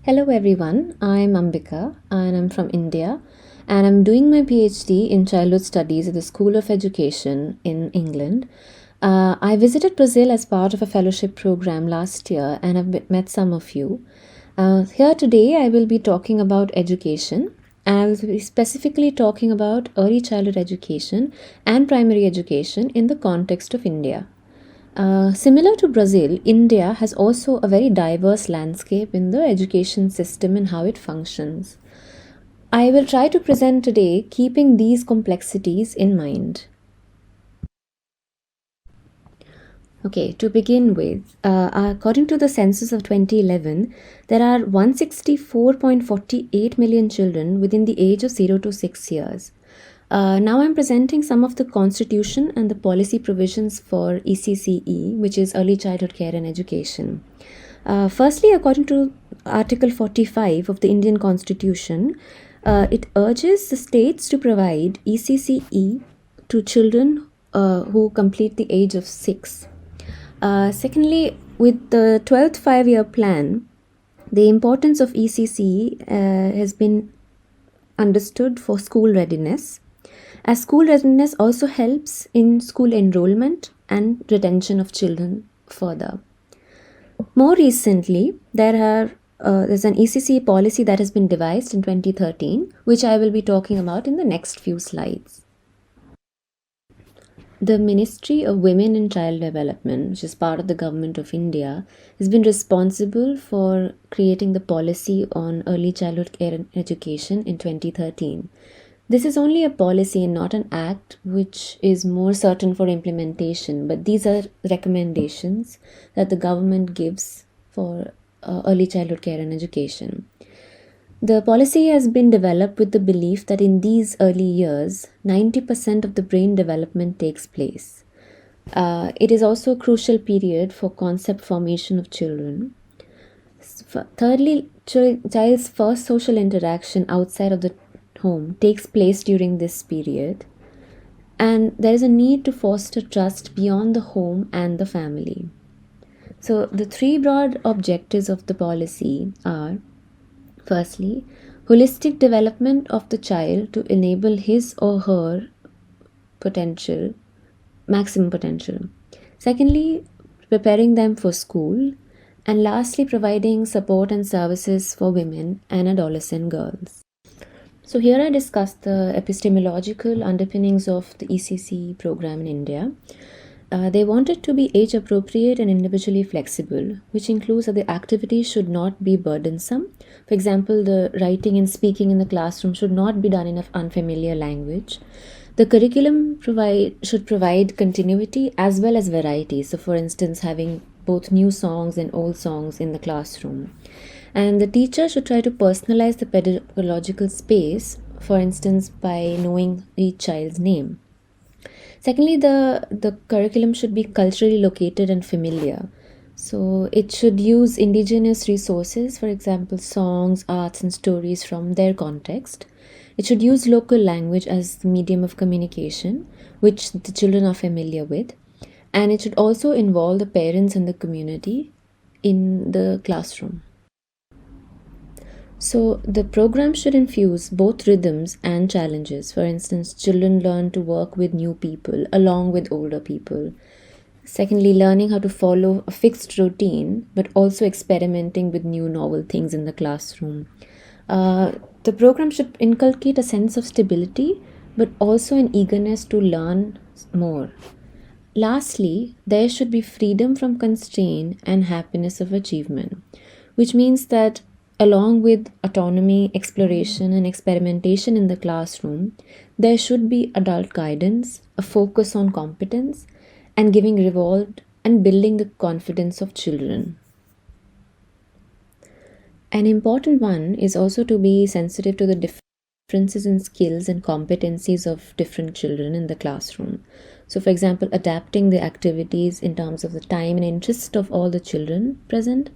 Hello everyone, I'm Ambika and I'm from India and I'm doing my PhD in childhood studies at the School of Education in England. I visited Brazil as part of a fellowship program last year and I've met some of you. Here today I will be talking about education and I will be specifically talking about early childhood education and primary education in the context of India. Similar to Brazil, India has also a very diverse landscape in the education system and how it functions. I will try to present today keeping these complexities in mind. Okay, to begin with, according to the census of 2011, there are 164.48 million children within the age of 0 to 6 years. Now I'm presenting some of the constitution and the policy provisions for ECCE, which is Early Childhood Care and Education. Firstly, according to Article 45 of the Indian Constitution, it urges the states to provide ECCE to children who complete the age of 6. Secondly, with the 12th five-year plan, the importance of ECCE has been understood for school readiness, as school readiness also helps in school enrollment and retention of children further. More recently, there's an ECCE policy that has been devised in 2013, which I will be talking about in the next few slides. The Ministry of Women and Child Development, which is part of the Government of India, has been responsible for creating the policy on early childhood care and education in 2013. This is only a policy and not an act, which is more certain for implementation, but these are recommendations that the government gives for early childhood care and education. The policy has been developed with the belief that in these early years, 90% of the brain development takes place. It is also a crucial period for concept formation of children. Thirdly, child's first social interaction outside of the home takes place during this period, and there is a need to foster trust beyond the home and the family. So the three broad objectives of the policy are: firstly, holistic development of the child to enable his or her maximum potential. Secondly, preparing them for school. And lastly, providing support and services for women and adolescent girls. So here I discussed the epistemological underpinnings of the ECC program in India. They want it to be age appropriate and individually flexible, which includes that the activities should not be burdensome. For example, the writing and speaking in the classroom should not be done in an unfamiliar language. The curriculum should provide continuity as well as variety. So for instance, having both new songs and old songs in the classroom. And the teacher should try to personalize the pedagogical space, for instance, by knowing each child's name. Secondly, the curriculum should be culturally located and familiar. So it should use indigenous resources, for example, songs, arts, and stories from their context. It should use local language as the medium of communication, which the children are familiar with. And it should also involve the parents and the community in the classroom. So the program should infuse both rhythms and challenges. For instance, children learn to work with new people along with older people. Secondly, learning how to follow a fixed routine, but also experimenting with new novel things in the classroom. The program should inculcate a sense of stability, but also an eagerness to learn more. Lastly, there should be freedom from constraint and happiness of achievement, which means that along with autonomy, exploration, and experimentation in the classroom, there should be adult guidance, a focus on competence, and giving reward and building the confidence of children. An important one is also to be sensitive to the differences in skills and competencies of different children in the classroom. So, for example, adapting the activities in terms of the time and interest of all the children present,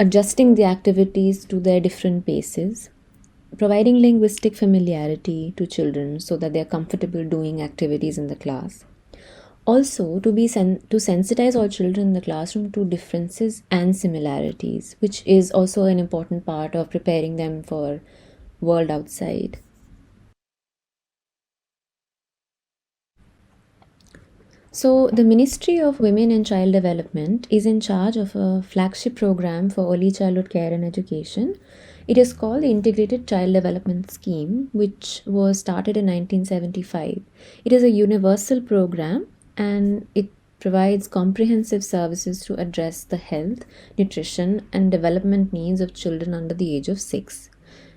adjusting the activities to their different paces, providing linguistic familiarity to children so that they are comfortable doing activities in the class. Also, to sensitize all children in the classroom to differences and similarities, which is also an important part of preparing them for world outside. So, the Ministry of Women and Child Development is in charge of a flagship program for early childhood care and education. It is called the Integrated Child Development Scheme, which was started in 1975. It is a universal program and it provides comprehensive services to address the health, nutrition, and development needs of children under the age of 6.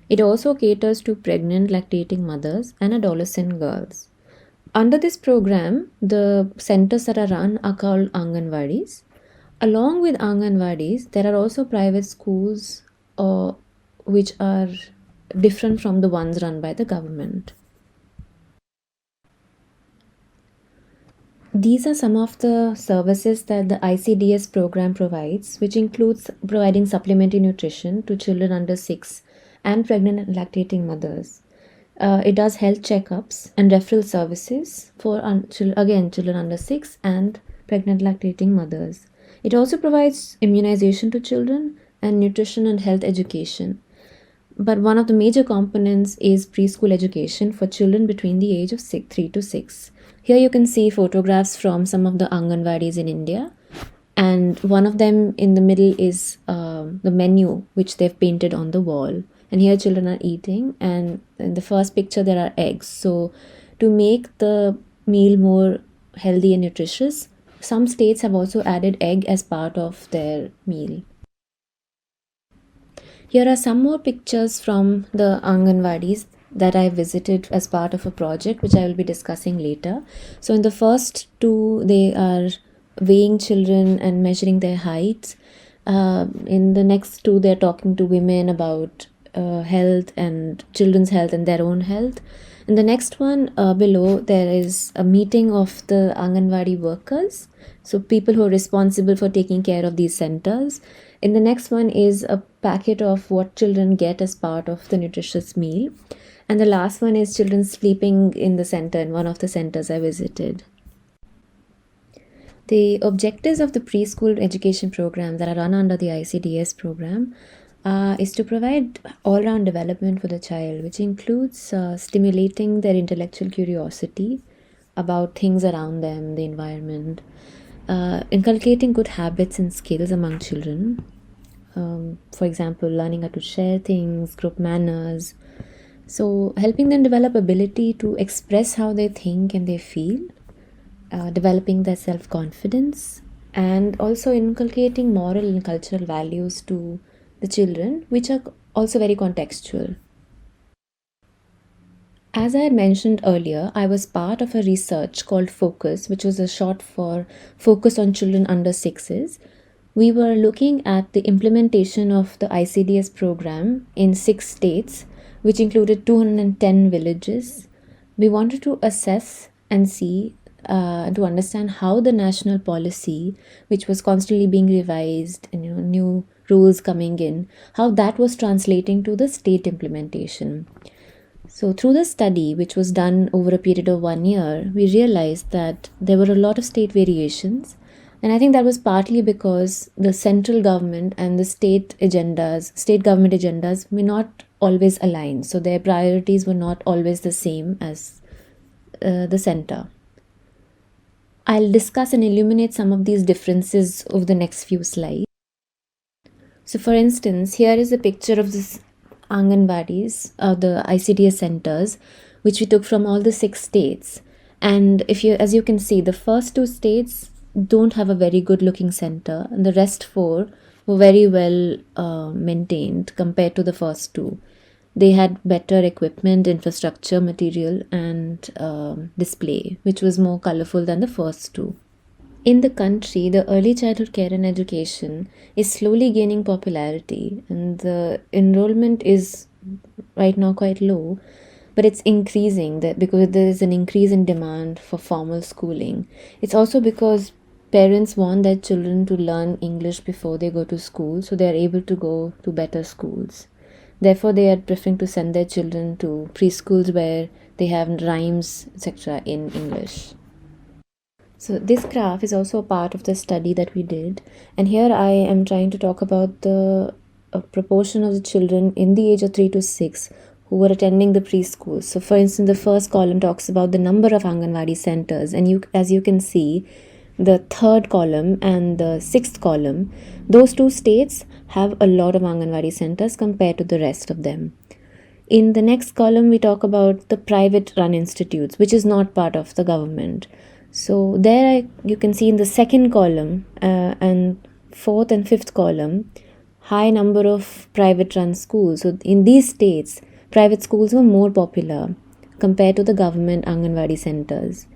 It also caters to pregnant, lactating mothers and adolescent girls. Under this program, the centers that are run are called Anganwadis. Along with Anganwadis, there are also private schools which are different from the ones run by the government. These are some of the services that the ICDS program provides, which includes providing supplementary nutrition to children under 6 and pregnant and lactating mothers. It does health checkups and referral services for children under 6 and pregnant lactating mothers. It also provides immunization to children and nutrition and health education. But one of the major components is preschool education for children between the age of 3 to 6. Here you can see photographs from some of the Anganwadis in India, and one of them in the middle is the menu which they've painted on the wall. And here children are eating, and in the first picture there are eggs. So to make the meal more healthy and nutritious, some states have also added egg as part of their meal. Here are some more pictures from the Anganwadis that I visited as part of a project which I will be discussing later. So in the first two, they are weighing children and measuring their heights. In the next two, they're talking to women about health and children's health and their own health. In the next one below, there is a meeting of the Anganwadi workers, so people who are responsible for taking care of these centers. In the next one is a packet of what children get as part of the nutritious meal. And the last one is children sleeping in the center, in one of the centers I visited. The objectives of the preschool education program that are run under the ICDS program is to provide all-round development for the child, which includes stimulating their intellectual curiosity about things around them, the environment, inculcating good habits and skills among children. For example, learning how to share things, group manners. So helping them develop ability to express how they think and they feel, developing their self-confidence, and also inculcating moral and cultural values to the children, which are also very contextual. As I had mentioned earlier, I was part of a research called FOCUS, which was a short for Focus on Children Under 6s. We were looking at the implementation of the ICDS program in 6 states, which included 210 villages. We wanted to assess and see to understand how the national policy, which was constantly being revised and new rules coming in, how that was translating to the state implementation. So through the study, which was done over a period of 1 year, we realized that there were a lot of state variations. And I think that was partly because the central government and the state government agendas may not always align. So their priorities were not always the same as the center. I'll discuss and illuminate some of these differences over the next few slides. So for instance, here is a picture of this Anganwadis, the ICDS centers, which we took from all the 6 states. And as you can see, the first 2 states don't have a very good looking center, and the rest 4 were very well maintained compared to the first 2. They had better equipment, infrastructure, material, and display, which was more colorful than the first 2. In the country, the early childhood care and education is slowly gaining popularity, and the enrollment is right now quite low, but it's increasing because there is an increase in demand for formal schooling. It's also because parents want their children to learn English before they go to school, so they are able to go to better schools. Therefore, they are preferring to send their children to preschools where they have rhymes, etc. in English. So this graph is also a part of the study that we did, and here I am trying to talk about the proportion of the children in the age of 3 to 6 who were attending the preschool. So for instance, the first column talks about the number of Anganwadi centers, and as you can see, the third column and the sixth column, those two states have a lot of Anganwadi centers compared to the rest of them. In the next column, we talk about the private run institutes, which is not part of the government. So there you can see in the second column and fourth and fifth column, high number of private run schools. So in these states, private schools were more popular compared to the government Anganwadi centers.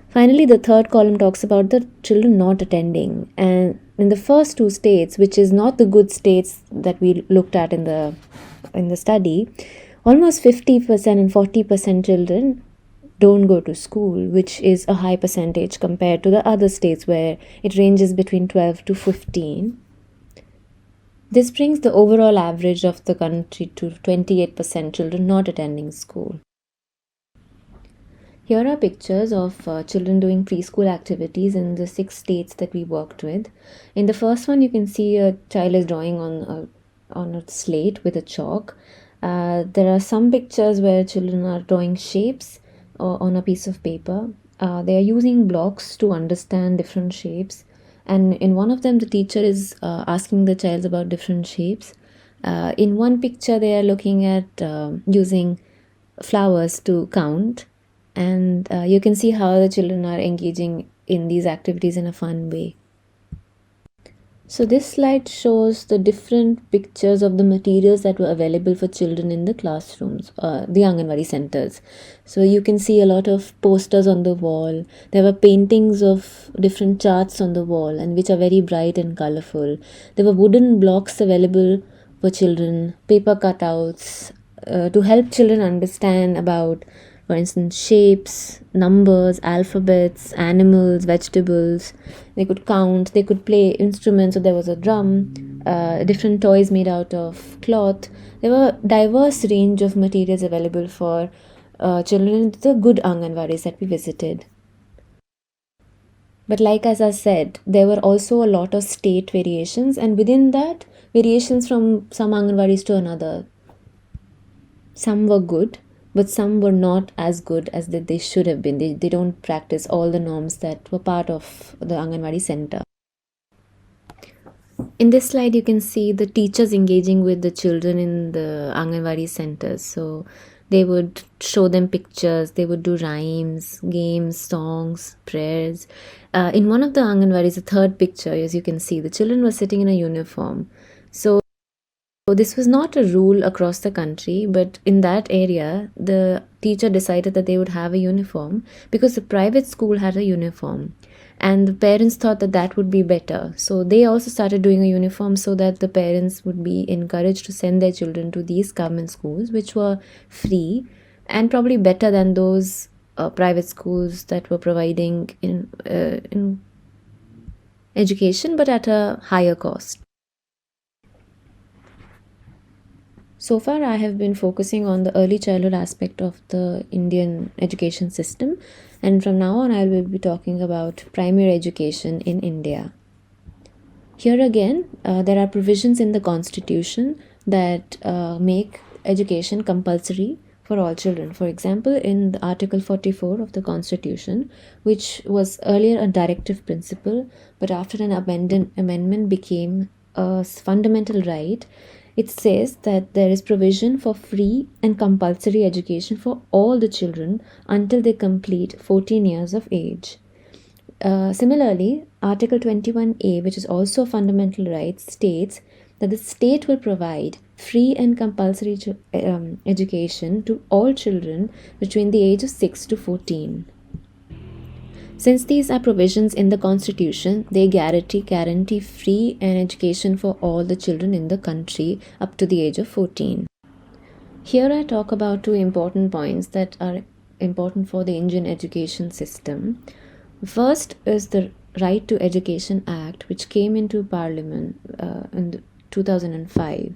Finally, the third column talks about the children not attending. And in the first two states, which is not the good states that we looked at in the study, almost 50% and 40% children don't go to school, which is a high percentage compared to the other states where it ranges between 12 to 15. This brings the overall average of the country to 28% children not attending school. Here are pictures of children doing preschool activities in the 6 states that we worked with. In the first one, you can see a child is drawing on a slate with a chalk. There are some pictures where children are drawing shapes on a piece of paper. They are using blocks to understand different shapes. And in one of them, the teacher is asking the child about different shapes. In one picture, they are looking at using flowers to count. And you can see how the children are engaging in these activities in a fun way. So this slide shows the different pictures of the materials that were available for children in the classrooms, the Anganwadi centers. So you can see a lot of posters on the wall. There were paintings of different charts on the wall, and which are very bright and colorful. There were wooden blocks available for children, paper cutouts, to help children understand about, for instance, shapes, numbers, alphabets, animals, vegetables. They could count, they could play instruments. So there was a drum, different toys made out of cloth. There were diverse range of materials available for children in the good Anganwadis that we visited. But like as I said, there were also a lot of state variations, and within that, variations from some Anganwadis to another. Some were good, but some were not as good as they should have been. They don't practice all the norms that were part of the Anganwadi center. In this slide, you can see the teachers engaging with the children in the Anganwadi centers. So they would show them pictures, they would do rhymes, games, songs, prayers. In one of the Anganwadis, the third picture, as you can see, the children were sitting in a uniform. So this was not a rule across the country, but in that area, the teacher decided that they would have a uniform because the private school had a uniform. And the parents thought that that would be better. So they also started doing a uniform so that the parents would be encouraged to send their children to these government schools, which were free and probably better than those private schools that were providing in education, but at a higher cost. So far, I have been focusing on the early childhood aspect of the Indian education system, and from now on, I will be talking about primary education in India. Here again, there are provisions in the Constitution that make education compulsory for all children. For example, in the Article 44 of the Constitution, which was earlier a directive principle, but after an amendment became a fundamental right, it says that there is provision for free and compulsory education for all the children until they complete 14 years of age. Similarly, Article 21A, which is also a fundamental right, states that the state will provide free and compulsory education to all children between the age of 6 to 14. Since these are provisions in the Constitution, they guarantee free and education for all the children in the country up to the age of 14. Here I talk about two important points that are important for the Indian education system. First is the Right to Education Act, which came into Parliament in 2005.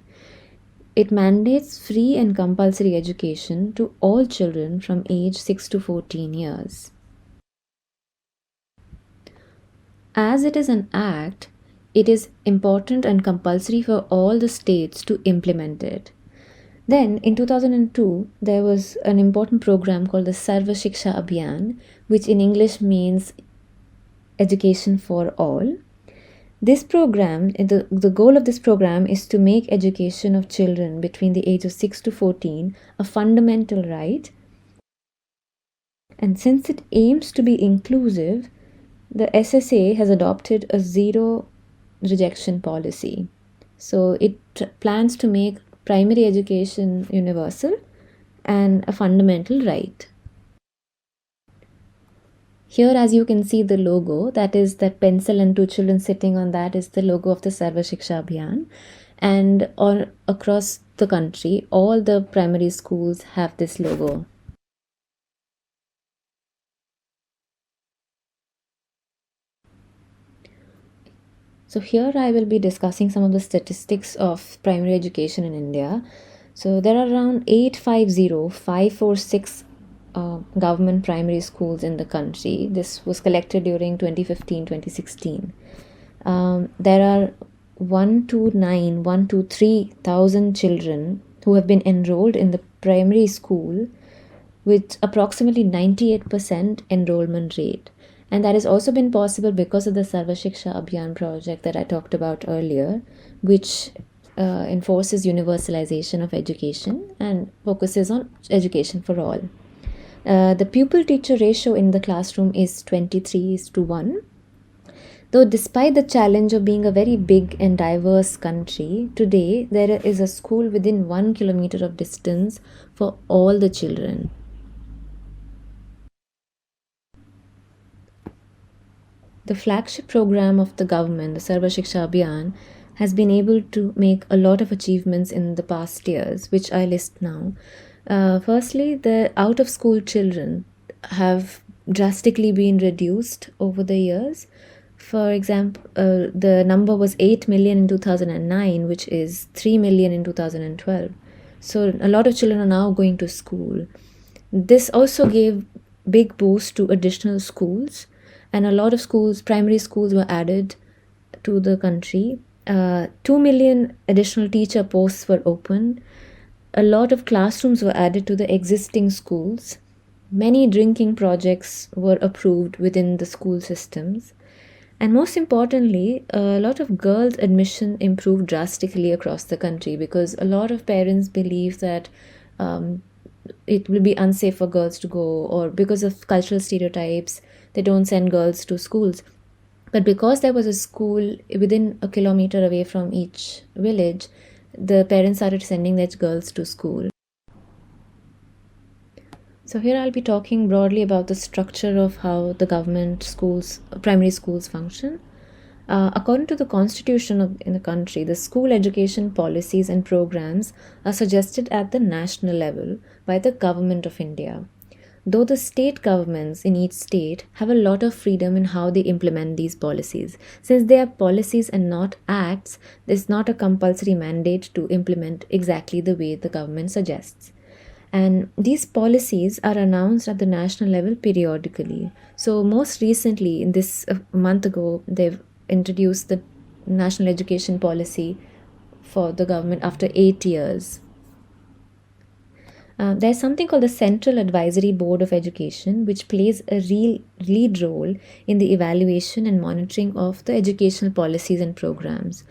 It mandates free and compulsory education to all children from age 6 to 14 years. as it is an act, it is important and compulsory for all the states to implement it. Then, in 2002, there was an important program called the Sarva Shiksha Abhiyan, which in English means Education for All. This program, the goal of this program is to make education of children between the age of 6 to 14 a fundamental right. And since it aims to be inclusive, the SSA has adopted a zero rejection policy. So it plans to make primary education universal and a fundamental right. Here, as you can see the logo, that is that pencil and two children sitting on that is the logo of the Sarva Shiksha Abhiyan. And across the country, all the primary schools have this logo. So here I will be discussing some of the statistics of primary education in India. So there are around 546 government primary schools in the country. This was collected during 2015-2016. There are 123,000 children who have been enrolled in the primary school with approximately 98% enrollment rate. And that has also been possible because of the Sarva Shiksha Abhiyan project that I talked about earlier, which enforces universalization of education and focuses on education for all. The pupil-teacher ratio in the classroom is 23:1. Though despite the challenge of being a very big and diverse country, today there is a school within 1 kilometer of distance for all the children. The flagship program of the government, the Sarva Shiksha Abhiyan, has been able to make a lot of achievements in the past years, which I list now. Firstly, the out-of-school children have drastically been reduced over the years. For example, the number was 8 million in 2009, which is 3 million in 2012. So a lot of children are now going to school. This also gave big boost to additional schools, and a lot of schools, primary schools, were added to the country. 2 million additional teacher posts were opened. A lot of classrooms were added to the existing schools. Many drinking projects were approved within the school systems. And most importantly, a lot of girls' admission improved drastically across the country because a lot of parents believe that it will be unsafe for girls to go, or because of cultural stereotypes, they don't send girls to schools. But because there was a school within a kilometer away from each village, the parents started sending their girls to school. So here I'll be talking broadly about the structure of how the government schools, primary schools function. According to the constitution in the country, the school education policies and programs are suggested at the national level by the government of India. Though the state governments in each state have a lot of freedom in how they implement these policies. Since they are policies and not acts, there's not a compulsory mandate to implement exactly the way the government suggests. And these policies are announced at the national level periodically. So most recently, in this month ago, they've introduced the national education policy for the government after 8 years. There's something called the Central Advisory Board of Education, which plays a real lead role in the evaluation and monitoring of the educational policies and programs.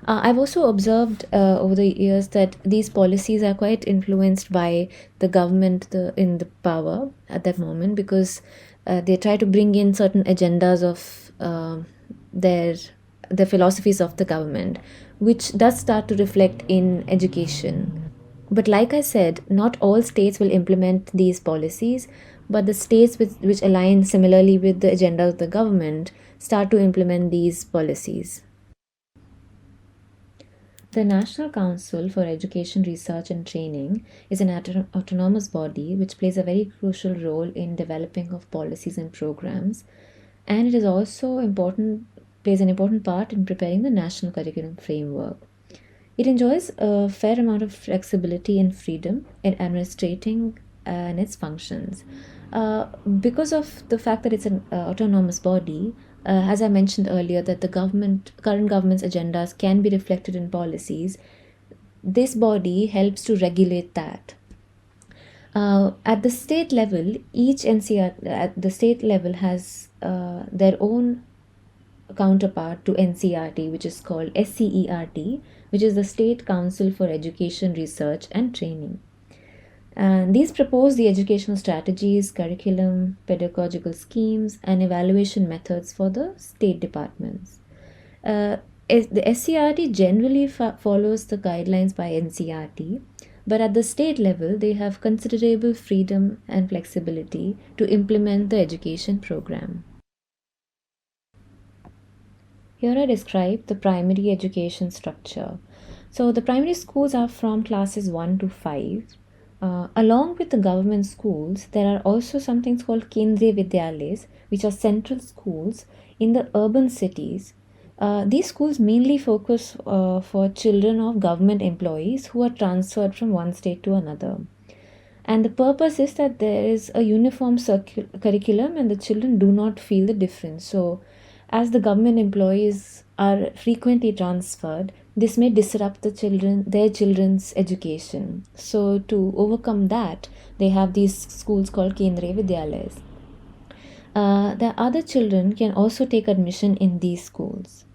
I've also observed over the years that these policies are quite influenced by the government in the power at that moment, because they try to bring in certain agendas of the philosophies of the government, which does start to reflect in education. But like I said, not all states will implement these policies, but the states which align similarly with the agenda of the government start to implement these policies. The National Council for Education Research and Training is an autonomous body which plays a very crucial role in developing of policies and programs, and it is also plays an important part in preparing the national curriculum framework. It enjoys a fair amount of flexibility and freedom in administrating and its functions. Because of the fact that it's an autonomous body, as I mentioned earlier, that the current government's agendas can be reflected in policies. This body helps to regulate that. At the state level, each NCR at the state level has their own counterpart to NCRT, which is called SCERT, which is the State Council for Education Research and Training. And these propose the educational strategies, curriculum, pedagogical schemes, and evaluation methods for the state departments. The SCRT generally follows the guidelines by NCRT, but at the state level, they have considerable freedom and flexibility to implement the education program. Here I describe the primary education structure. So the primary schools are from classes 1 to 5. Along with the government schools, there are also something called Kendriya Vidyalayas, which are central schools in the urban cities. These schools mainly focus for children of government employees who are transferred from one state to another. And the purpose is that there is a uniform curriculum and the children do not feel the difference. So, as the government employees are frequently transferred, this may disrupt their children's education. So, to overcome that, they have these schools called Kendriya Vidyalayas. The other children can also take admission in these schools.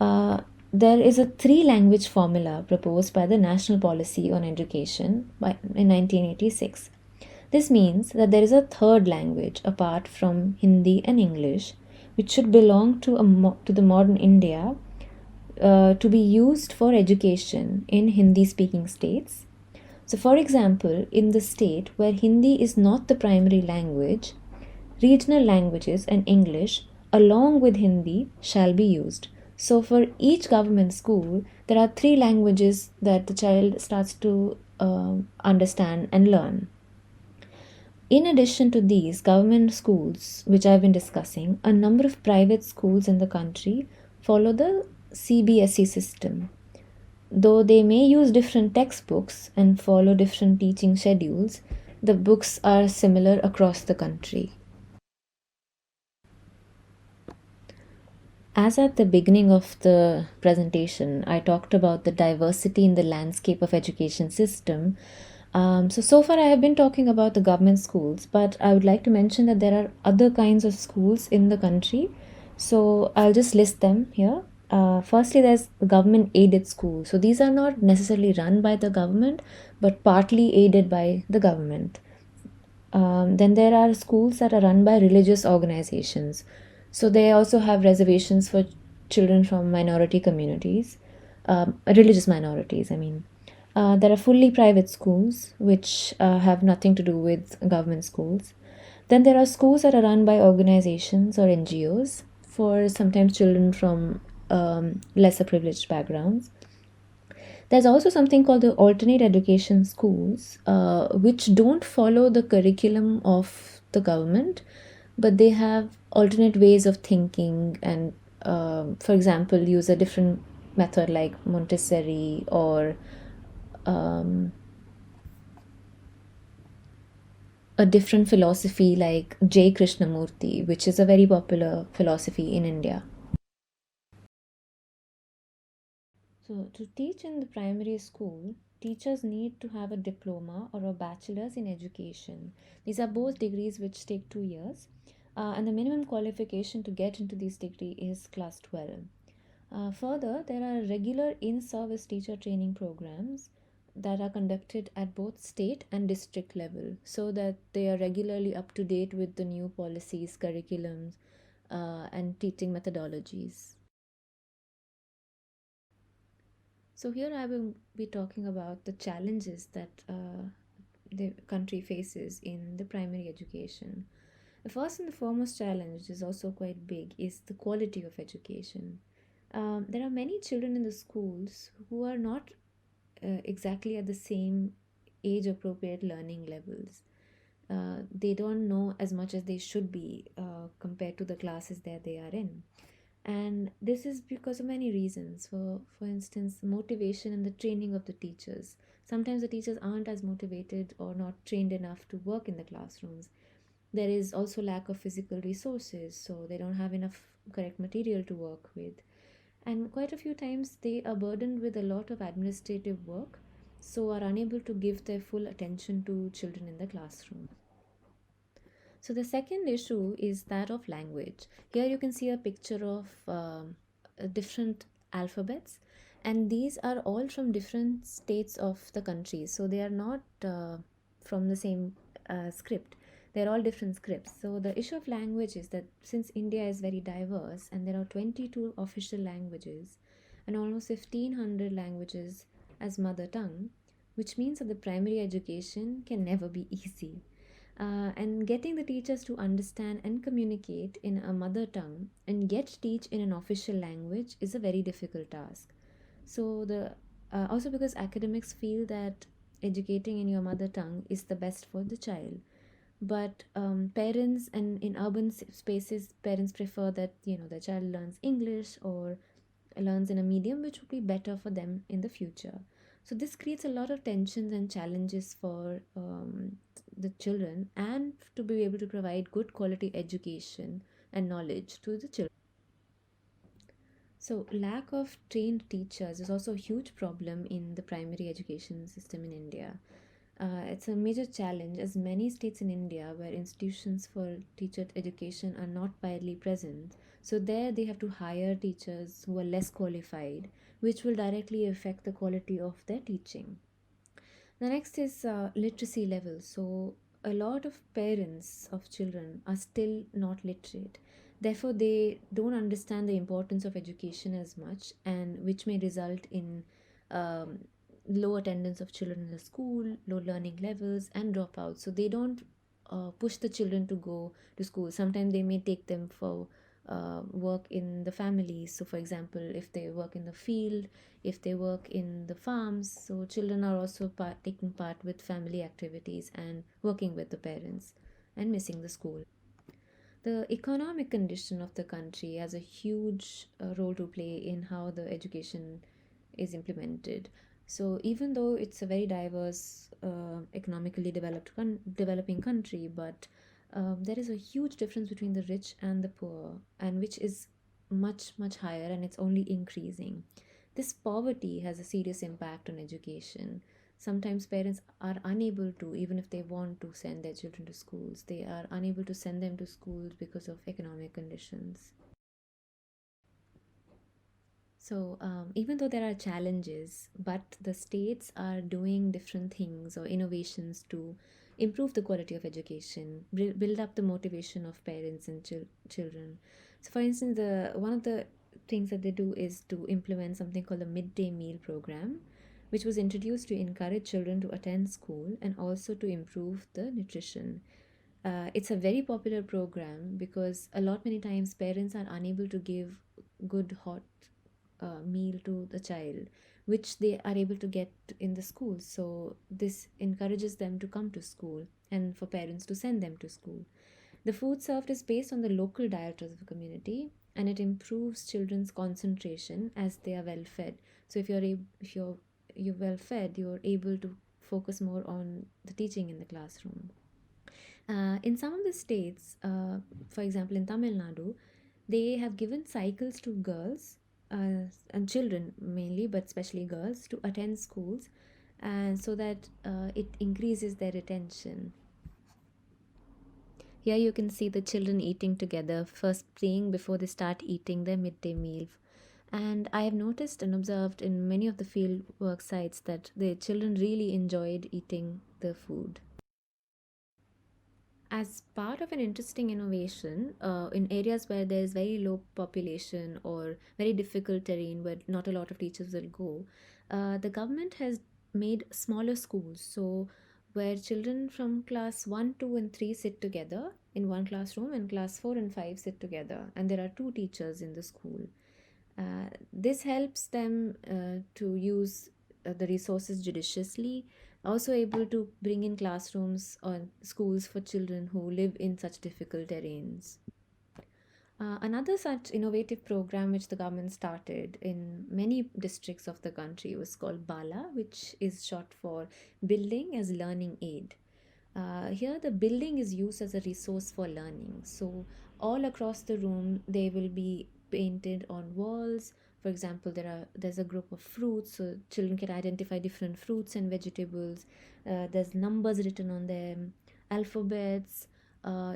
There is a three-language formula proposed by the National Policy on Education in 1986. This means that there is a third language apart from Hindi and English, which should belong to the modern India, to be used for education in Hindi-speaking states. So, for example, in the state where Hindi is not the primary language, regional languages and English, along with Hindi, shall be used. So, for each government school, there are three languages that the child starts to understand and learn. In addition to these government schools, which I've been discussing, a number of private schools in the country follow the CBSE system. Though they may use different textbooks and follow different teaching schedules, the books are similar across the country. As at the beginning of the presentation, I talked about the diversity in the landscape of education system. So far I have been talking about the government schools, but I would like to mention that there are other kinds of schools in the country. So I'll just list them here. Firstly, there's the government aided schools. So these are not necessarily run by the government, but partly aided by the government. Then there are schools that are run by religious organizations. So they also have reservations for children from minority communities, religious minorities, I mean. There are fully private schools, which have nothing to do with government schools. Then there are schools that are run by organizations or NGOs for sometimes children from lesser privileged backgrounds. There's also something called the alternate education schools, which don't follow the curriculum of the government, but they have alternate ways of thinking and, for example, use a different method like Montessori or a different philosophy like J. Krishnamurti, which is a very popular philosophy in India. So, to teach in the primary school, teachers need to have a diploma or a bachelor's in education. These are both degrees which take 2 years, and the minimum qualification to get into this degree is class 12. Further, there are regular in service teacher training programs that are conducted at both state and district level so that they are regularly up to date with the new policies, curriculums, and teaching methodologies. So, here I will be talking about the challenges that the country faces in the primary education. The first and the foremost challenge, which is also quite big, is the quality of education. There are many children in the schools who are not exactly at the same age appropriate learning levels. They don't know as much as they should be compared to the classes that they are in. And this is because of many reasons. For instance, motivation and the training of the teachers. Sometimes the teachers aren't as motivated or not trained enough to work in the classrooms. There is also lack of physical resources, so they don't have enough correct material to work with. And quite a few times they are burdened with a lot of administrative work, so are unable to give their full attention to children in the classroom. So the second issue is that of language. Here you can see a picture of different alphabets, and these are all from different states of the country. So they are not from the same script. They're all different scripts. So the issue of language is that since India is very diverse and there are 22 official languages and almost 1500 languages as mother tongue, which means that the primary education can never be easy. And getting the teachers to understand and communicate in a mother tongue and yet teach in an official language is a very difficult task. So the also because academics feel that educating in your mother tongue is the best for the child, but parents and in urban spaces, parents prefer that the child learns English or learns in a medium which would be better for them in the future. So this creates a lot of tensions and challenges for the children, and to be able to provide good quality education and knowledge to the children. So lack of trained teachers is also a huge problem in the primary education system in India. It's a major challenge as many states in India where institutions for teacher education are not widely present. So there they have to hire teachers who are less qualified, which will directly affect the quality of their teaching. The next is literacy level. So a lot of parents of children are still not literate. Therefore, they don't understand the importance of education as much, and which may result in um, low attendance of children in the school, low learning levels, and dropouts. So they don't push the children to go to school. Sometimes they may take them for work in the family. So, for example, if they work in the field, if they work in the farms, so children are also taking part with family activities and working with the parents and missing the school. The economic condition of the country has a huge role to play in how the education is implemented. So even though it's a very diverse, economically developing country, but there is a huge difference between the rich and the poor, and which is much higher, and it's only increasing. This poverty has a serious impact on education. Sometimes parents are unable to, even if they want to send their children to schools, they are unable to send them to schools because of economic conditions. So, even though there are challenges, but the states are doing different things or innovations to improve the quality of education, build up the motivation of parents and children. So, for instance, the one of the things that they do is to implement something called the midday meal program, which was introduced to encourage children to attend school and also to improve the nutrition. It's a very popular program because a lot many times parents are unable to give good hot meal to the child, which they are able to get in the school. So this encourages them to come to school and for parents to send them to school. The food served is based on the local diet of the community, and it improves children's concentration as they are well fed. So if you're well fed, you're able to focus more on the teaching in the classroom. In some of the states, for example, in Tamil Nadu, they have given cycles to girls and children mainly, but especially girls, to attend schools, and so that it increases their attention. Here you can see the children eating together, first praying before they start eating their midday meal. And I have noticed and observed in many of the field work sites that the children really enjoyed eating the food. As part of an interesting innovation, in areas where there is very low population or very difficult terrain where not a lot of teachers will go, the government has made smaller schools. So, where children from class 1, 2, and 3 sit together in one classroom, and class 4 and 5 sit together, and there are two teachers in the school. This helps them to use the resources judiciously, also able to bring in classrooms or schools for children who live in such difficult terrains. Another such innovative program which the government started in many districts of the country was called BALA, which is short for Building as Learning Aid. Here, the building is used as a resource for learning. So, all across the room, they will be painted on walls. For example, there's a group of fruits, so children can identify different fruits and vegetables. There's numbers written on them, alphabets,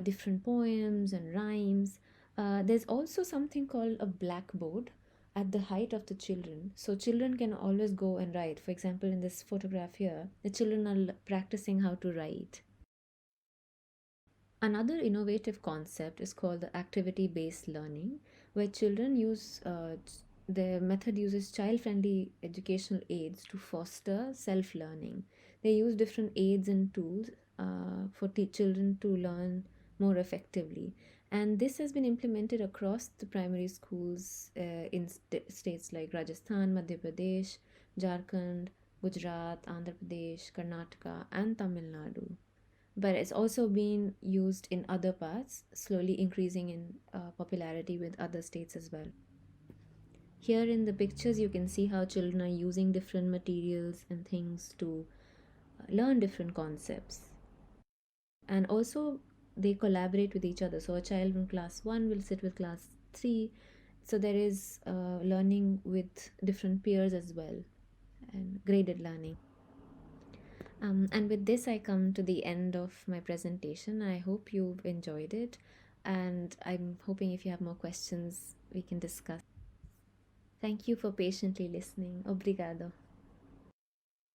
different poems and rhymes. There's also something called a blackboard at the height of the children, so children can always go and write. For example, in this photograph here, the children are practicing how to write. Another innovative concept is called the activity based learning, where children use the method uses child friendly educational aids to foster self learning. They use different aids and tools for children to learn more effectively. And this has been implemented across the primary schools in states like Rajasthan, Madhya Pradesh, Jharkhand, Gujarat, Andhra Pradesh, Karnataka, and Tamil Nadu, but it's also been used in other parts, slowly increasing in popularity with other states as well. Here in the pictures, you can see how children are using different materials and things to learn different concepts. And also, they collaborate with each other. So, a child from class 1 will sit with class 3. So, there is learning with different peers as well, and graded learning. And with this, I come to the end of my presentation. I hope you've enjoyed it, and I'm hoping if you have more questions, we can discuss. Thank you for patiently listening. Obrigado.